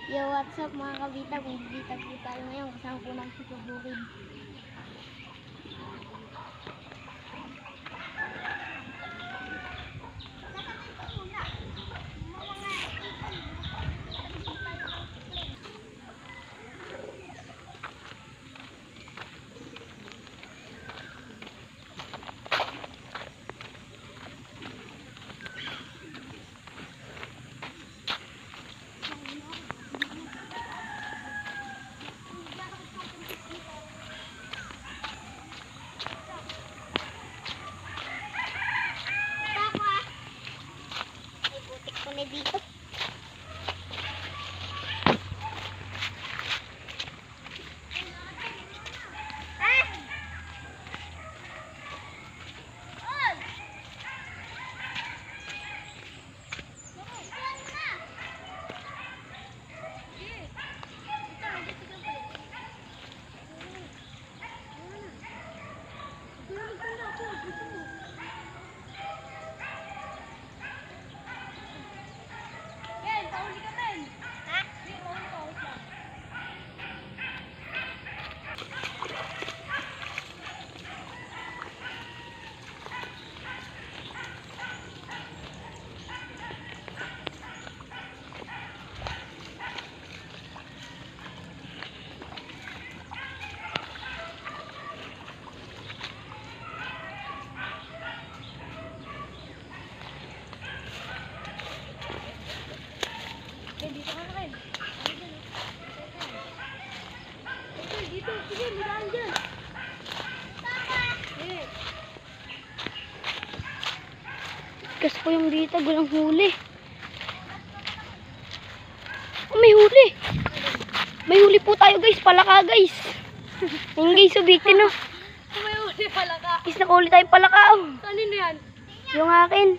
Yo, what's up mga kabitag? Magbitag po tayo ngayon. Kasama po namin si Kabukid. Dito. Dito ka na kayo. Dito, sige, miraan dyan. Kasi po yung bitag, walang huli. Oh, may huli. May huli po tayo guys, palaka guys. Yung guys, subitin no. May huli palaka. Guys, nakahuli tayo palaka. Oh. Kanino yan? Yung akin.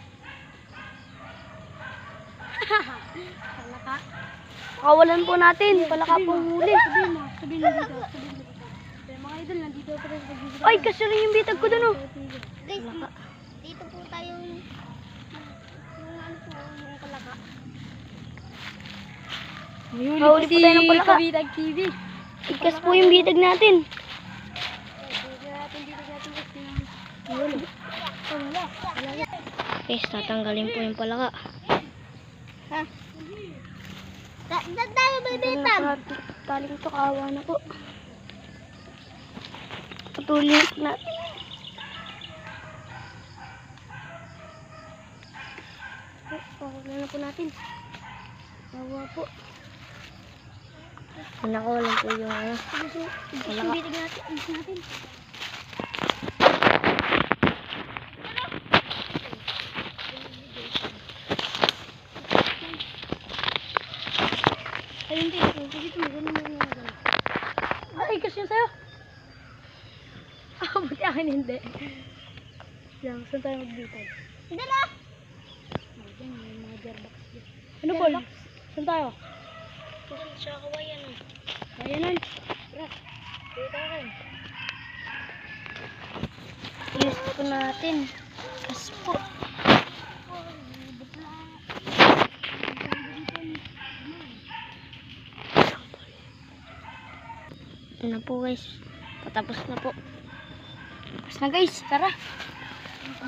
Palaka? Pakawalan po natin, palaka pong huli. Sabihin mo dito. Mga idol, nandito pa rin sa gilid. Ay, kasi rin yung bitag ko dun oh. Guys, Dito po tayo yung palaka. Huli po tayo ng palaka. Kabitag TV. Ikas po yung bitag natin. Guys, tatanggalin po yung palaka. Ha? Tayo ba bitag? Taling to, kawa na po. Patuloy natin. Pakaglan na po natin. Kawa po. Nakawalan po yung palaka. Bitag natin. Ayun din, ganun. Ay, kasi yun sa'yo. Buti akin hindi. Yan, saan tayo magbitag? Hindi na! Diyan, may mga gearbox dyan. Ano, Paul? Saan tayo? Diyan, sa kawayan. Kawayanan. Tara, dito tayo. Use po natin. Kas po. Ano po guys, patapos na po. Tapos na guys, tara.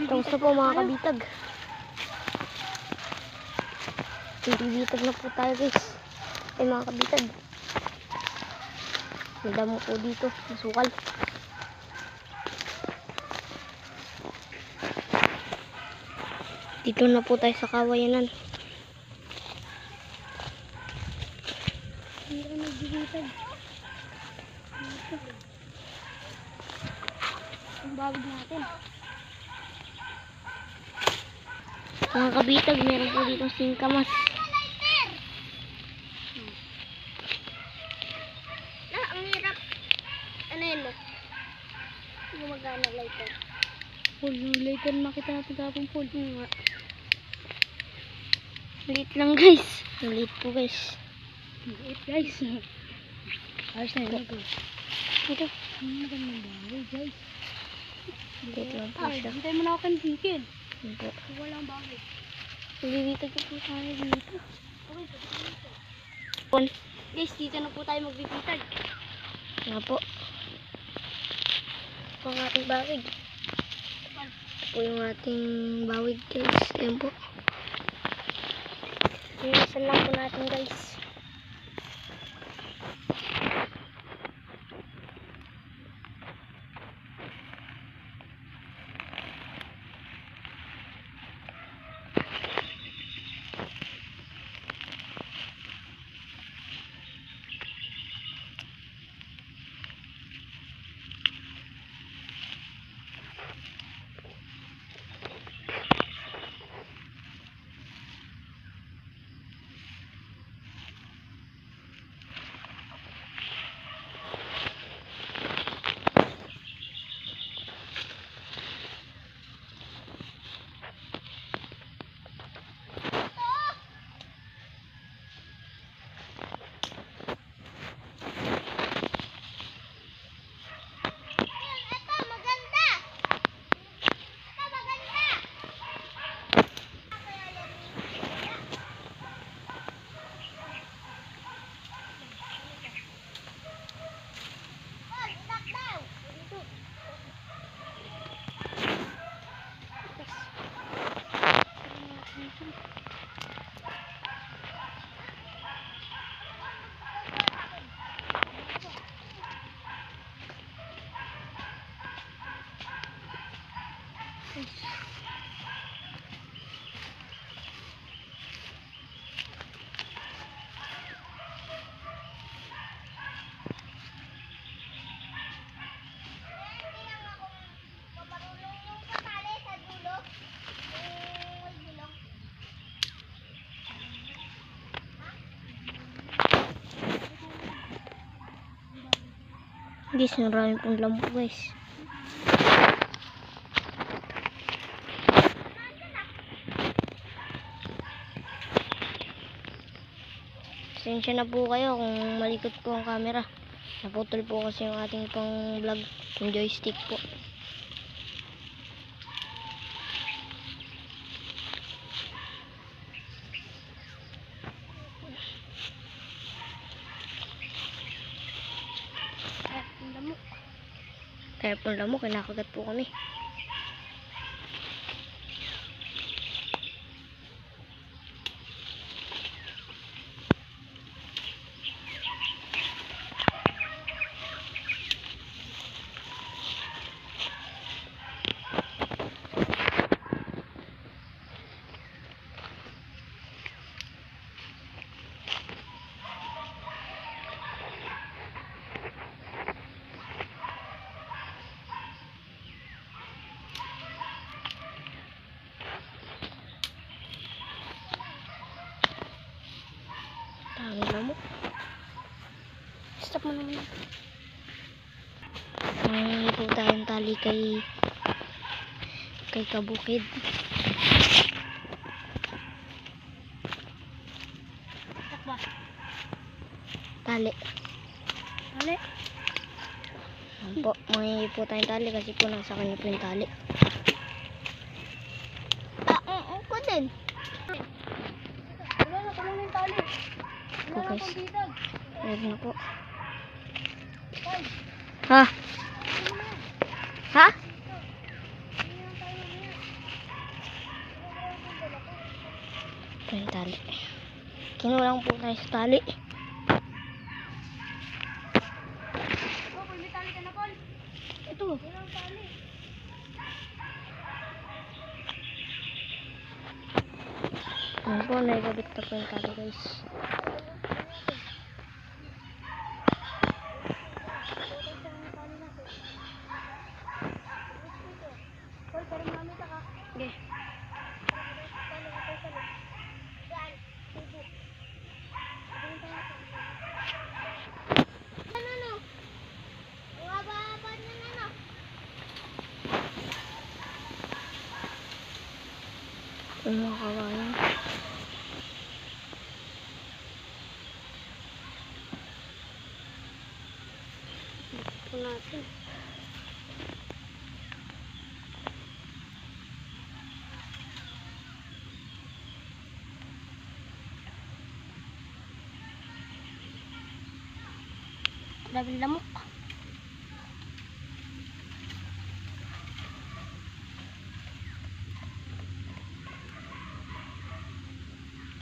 Tapos na po mga kabitag. Bibitag na po tayo guys. Ay mga kabitag. May damo po dito, masukal. Dito na po tayo sa kawayanan. Hindi na nagbibitag. Ang bawid natin. Mga kabitag, meron po dito singkamas. Ang hirap. Ano yun? Gumagana lighter. Paul, yung later makita natin kapong Paul. Liit lang guys. Liit po guys. Liit guys. Ayos na yun. Dito. Ang magandang bagay guys. Liit lang po siya. Hindi tayo mo na ako kandikin. Dito. Walang bagay. Bibitag po tayo dito. Okay, Pon. Guys, dito na po tayo magbibitag. Nga po. Ito ang ating bawig. Ito po yung ating bawig guys. Ayan po. Linisan lang po natin guys. Guys, marami pong lambo guys. Pasensya na po kayo kung malikot po ang camera. Naputol po kasi yung ating pang vlog, yung joystick po. Kaya po mo, kinakagat po kami. Tangin na mo. Stop mo naman. May po tayong tali kay Kabukid. Stop ba? Tali. Mali. Ayan po, may po tayong tali kasi po nasa kanya po yung tali. Ko din. Wala na, kulong yung tali. Wala na Okay. pang bitag. Meron na po. Tay, Ha? Ha? hindi na tayo mamaya. Ito yung tali. Kinulang po tayo sa tali. Oh, Paul, may tali ka na, Paul. Ito. Walang tali. Ayan po, naikabit na po yung tali guys. Paul, parang mamita ka. Okay. Yung mga kawayan. Ito natin. Daming lamok.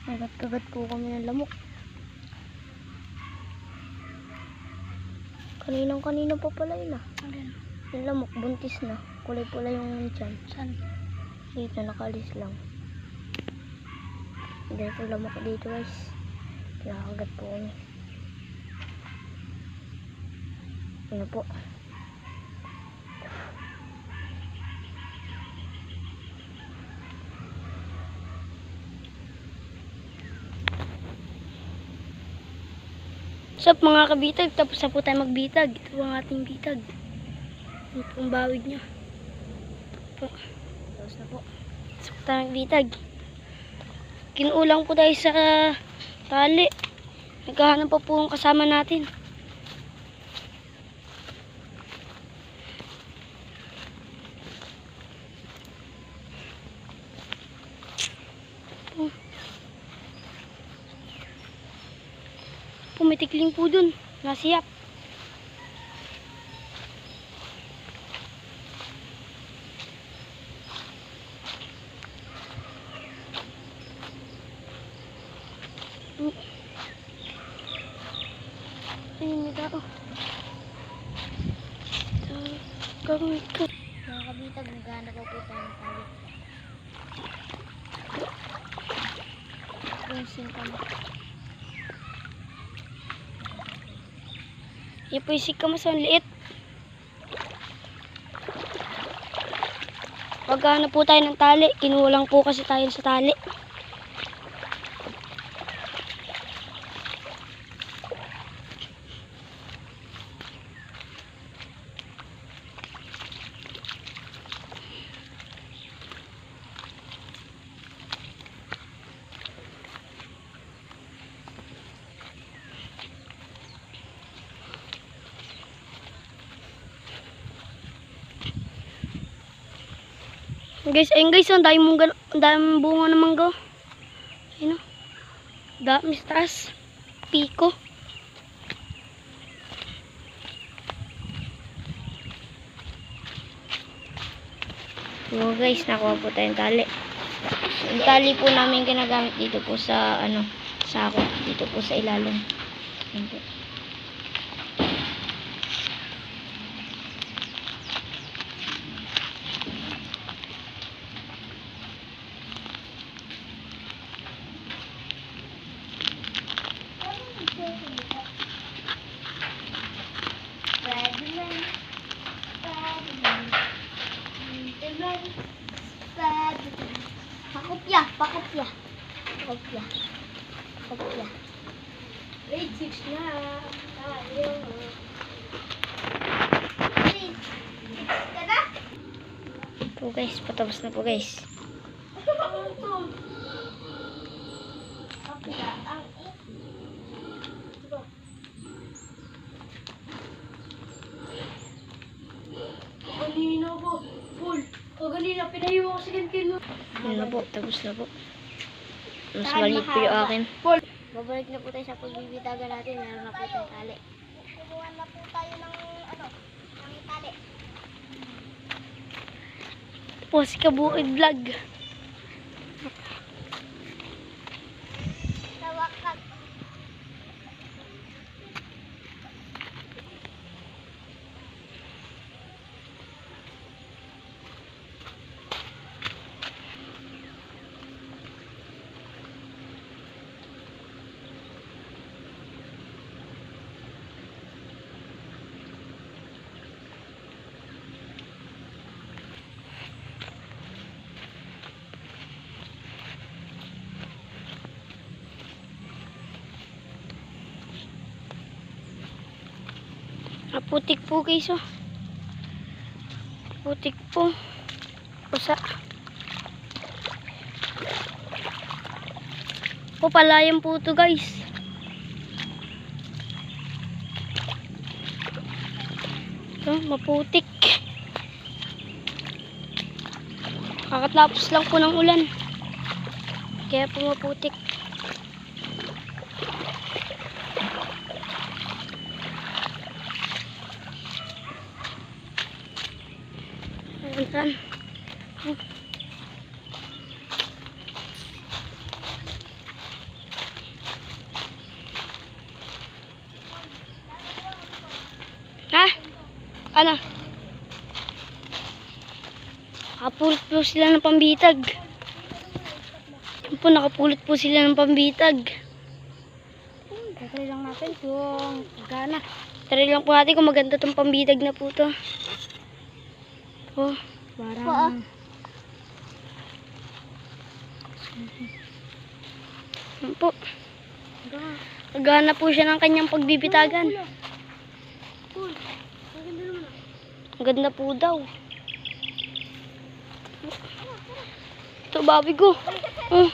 Kagat-kagat po kami ng lamok. Kanina pa pala yun ah. Yung lamok, buntis na. Kulay pula yung tiyan. Saan? Dito, nakalis lang. Dito lamok dito guys. Kinakagat po kami. Ano po? Sup mga kabitag, tapos na po tayo magbitag. Ito ang ating bitag. Ito pong bawid niya. Po. Tapos na po. Tapos po tayo magbitag. Kinuulang po tayo sa tali. Naghahanap pa po ang kasama natin. Pumitikling po dun. Nasiyap. Ayun, may tao. Gagawin ko. Mga kabitag, naghahanap po tayo ng tali. Yung kami. Yung po yung sikamas ang liit. Pagkano po tayo ng tali, kinulang po kasi tayo sa tali. Guys, ayun guys, ang dami bunga ng mangga. Ayun o. Dami sa taas. Piko. So guys, nakuha po tayong tali. Yung tali po namin ginagamit dito po sa sako. Dito po sa ilalim. Ayun po. Pakopya. Grade 6 na tayo. Po guys, patapos na po guys. Kanina po, Paul. Kanina, pinahiwa ko sa kantin mo. Yun na po, tapos na po. Mas maliit po yung akin. Paul. Babalik na po tayo sa pagbibitagan natin. Meron na po tayong tali. Kumuha na po tayo ng tali. Po si Kabuid Vlog. Tawakan. Putik po guys oh. Putik po. Pusa. Po palayan po ito guys. Ito, maputik. Kakatapos lang po ng ulan. Kaya po maputik. Tantan. Ha? Ano? Nakapulot po sila ng pambitag. Yan po, nakapulot po sila ng pambitag. Tatry lang natin kung gana. Try lang po natin kung maganda tong pambitag na po to. Oh, Parang yan po. Nagana po siya ng kanyang pagbibitagan. Ang ganda po daw. Ito, babi ko. Oh.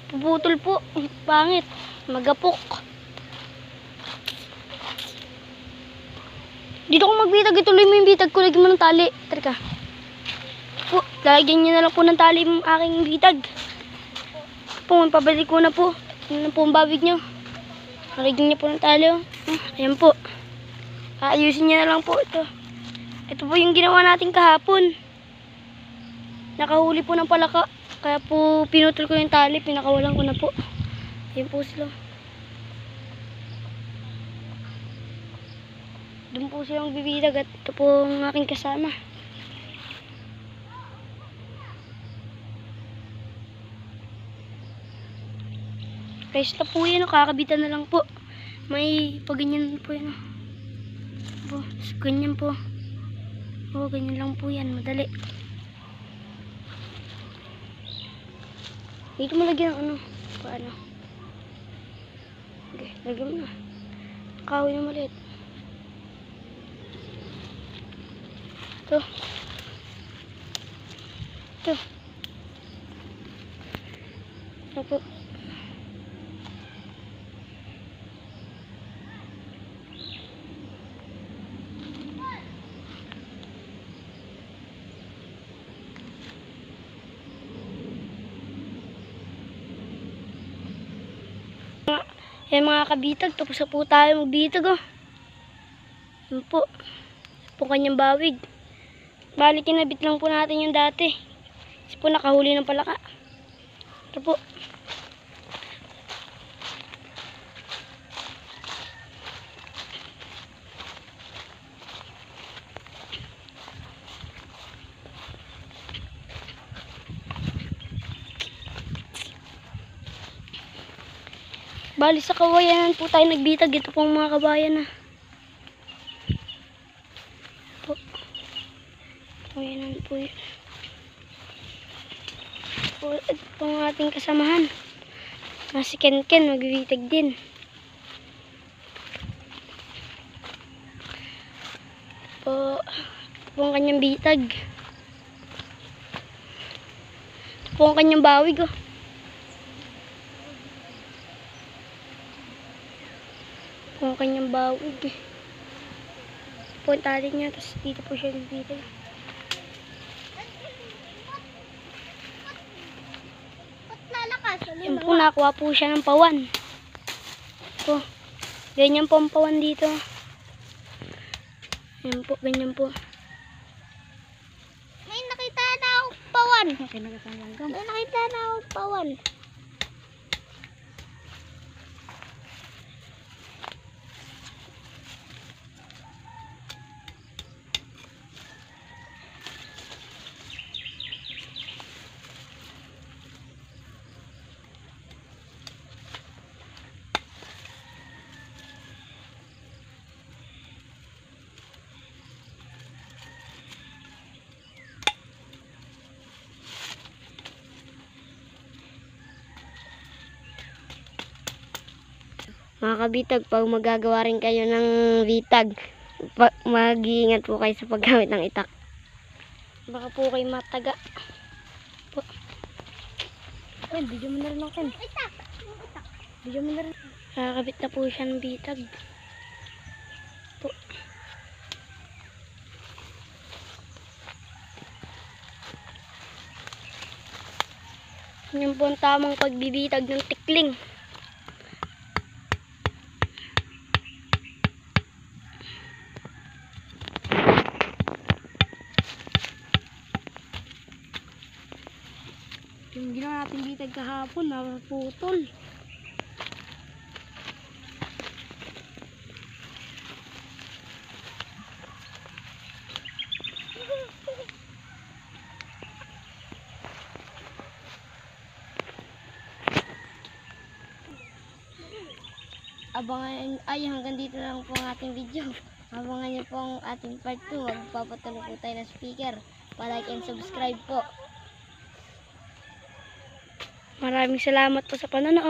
Puputol po. Pangit. Magapok. Dito ko magbitag. Ituloy mo yung bitag ko. Lagyan mo ng tali. Tara ka. Po, lalagyan niyo na lang po ng tali yung aking bitag. Po, pabalik ko na po. Yan na po ang babig nyo. Lalagyan niyo po ng tali. Oh. Ayan po. Aayusin niyo na lang po ito. Ito po yung ginawa natin kahapon. Nakahuli po ng palaka. Kaya po pinutol ko yung tali. Pinakawalan ko na po. Ayan po sila. Doon po silang bibitag at ito po ang aking kasama. Guys, ito po yan. Kakabitan na lang po. May paganyan po yan. Po, ganyan po. O, ganyan lang po yan. Madali. Dito mo lagyan ng ano. Paano? Okay, lagyan mo na. Kahoy na maliit. Ito. Ito. Ito po. Yan mga kabitag, tapos na po tayo magbitag oh. Yan po. Po kanyang bawig. Bali kinabit lang po natin yung dati. Kasi po nakahuli ng palaka. Ito po. Bali sa kawayanan po tayo nagbitag. Ito pong mga kabayan na. Po. Kawayanan po yun. Po, ito pong ating kasamahan. Si Ken magbitag din. Po. Ito po ang kanyang bitag. Ito po ang kanyang bawig oh. Kung kanyang bawig po ang tali niya, tapos dito po siya bibitag. Yan po, nakuha po siya ng pawan po, ganyan po ang pawan dito. Yan po, ganyan po. may nakita na ako pawan. May nakita na ako pawan. Mga kabitag, pag magagawa rin kayo ng bitag, mag-iingat po kayo sa paggamit ng itak. Baka po kayo mataga. Po. Ay, bigyan mo na rin ako. Bigyan mo na rin. Kakabit na po siya ng bitag. Po. Yan po ang tamang pagbibitag ng tikling. Yung ginawa natin bitag kahapon, naputol. Hanggang dito lang po ang ating video. Abangan niyo po ang ating part 2. Magpapatuloy po tayo ng speaker. Pa-like and subscribe po. Maraming salamat po sa panonood.